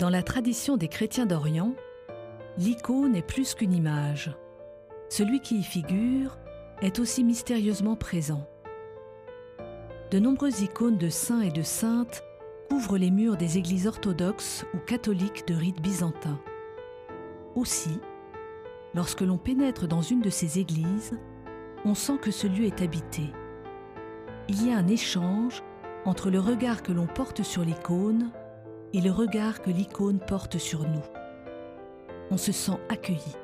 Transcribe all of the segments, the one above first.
Dans la tradition des chrétiens d'Orient, l'icône est plus qu'une image. Celui qui y figure est aussi mystérieusement présent. De nombreuses icônes de saints et de saintes couvrent les murs des églises orthodoxes ou catholiques de rite byzantin. Aussi, lorsque l'on pénètre dans une de ces églises, on sent que ce lieu est habité. Il y a un échange entre le regard que l'on porte sur l'icône et le regard que l'icône porte sur nous. On se sent accueilli.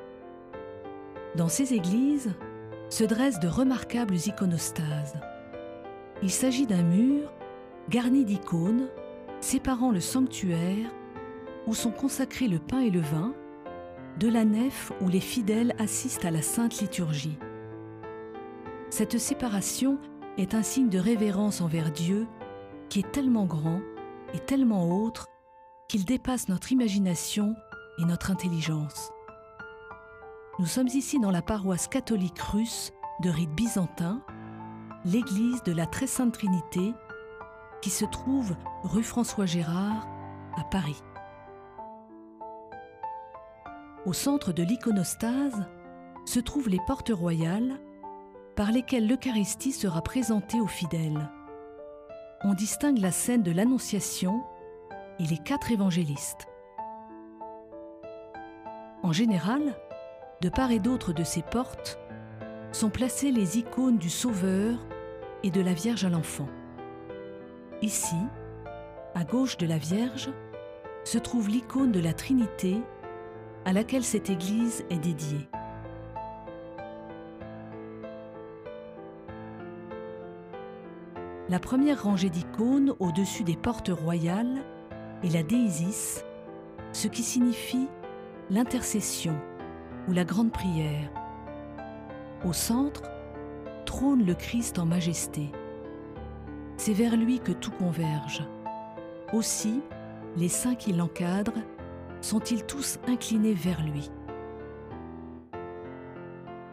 Dans ces églises se dressent de remarquables iconostases. Il s'agit d'un mur garni d'icônes séparant le sanctuaire où sont consacrés le pain et le vin de la nef où les fidèles assistent à la sainte liturgie. Cette séparation est un signe de révérence envers Dieu qui est tellement grand et tellement autre qu'il dépasse notre imagination et notre intelligence. Nous sommes ici dans la paroisse catholique russe de rite byzantin, l'église de la Très Sainte Trinité, qui se trouve rue François Gérard à Paris. Au centre de l'iconostase se trouvent les portes royales par lesquelles l'Eucharistie sera présentée aux fidèles. On distingue la scène de l'Annonciation et les 4 évangélistes. En général, de part et d'autre de ces portes sont placées les icônes du Sauveur et de la Vierge à l'Enfant. Ici, à gauche de la Vierge, se trouve l'icône de la Trinité à laquelle cette église est dédiée. La première rangée d'icônes au-dessus des portes royales est la Déisis, ce qui signifie l'intercession ou la grande prière. Au centre, trône le Christ en majesté. C'est vers lui que tout converge. Aussi, les saints qui l'encadrent sont-ils tous inclinés vers lui.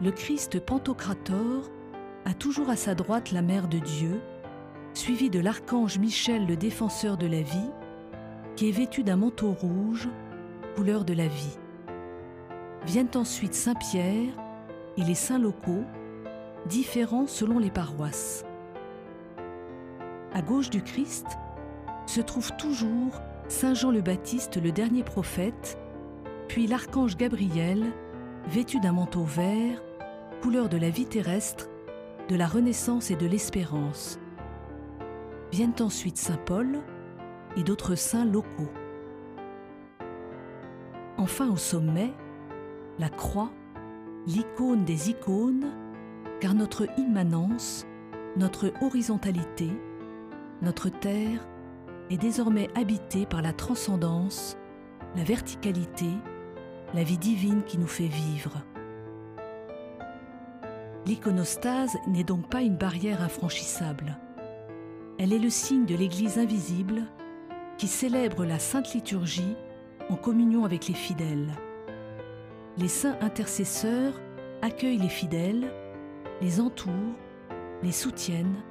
Le Christ Pantocrator a toujours à sa droite la Mère de Dieu, suivi de l'archange Michel, le défenseur de la vie, qui est vêtu d'un manteau rouge, couleur de la vie. Viennent ensuite Saint Pierre et les saints locaux, différents selon les paroisses. À gauche du Christ se trouve toujours Saint Jean le Baptiste, le dernier prophète, puis l'archange Gabriel, vêtu d'un manteau vert, couleur de la vie terrestre, de la renaissance et de l'espérance. Viennent ensuite Saint Paul et d'autres saints locaux. Enfin au sommet, la croix, l'icône des icônes, car notre immanence, notre horizontalité, notre terre est désormais habitée par la transcendance, la verticalité, la vie divine qui nous fait vivre. L'iconostase n'est donc pas une barrière infranchissable. Elle est le signe de l'Église invisible qui célèbre la Sainte Liturgie en communion avec les fidèles. Les saints intercesseurs accueillent les fidèles, les entourent, les soutiennent,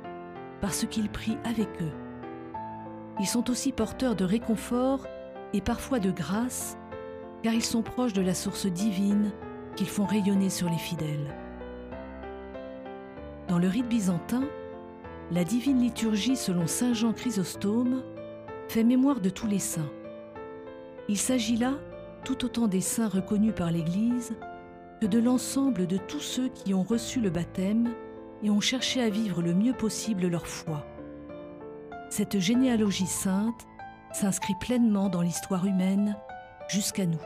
parce qu'ils prient avec eux. Ils sont aussi porteurs de réconfort et parfois de grâce, car ils sont proches de la source divine qu'ils font rayonner sur les fidèles. Dans le rite byzantin, la divine liturgie selon saint Jean Chrysostome fait mémoire de tous les saints. Il s'agit là tout autant des saints reconnus par l'Église que de l'ensemble de tous ceux qui ont reçu le baptême et ont cherché à vivre le mieux possible leur foi. Cette généalogie sainte s'inscrit pleinement dans l'histoire humaine jusqu'à nous.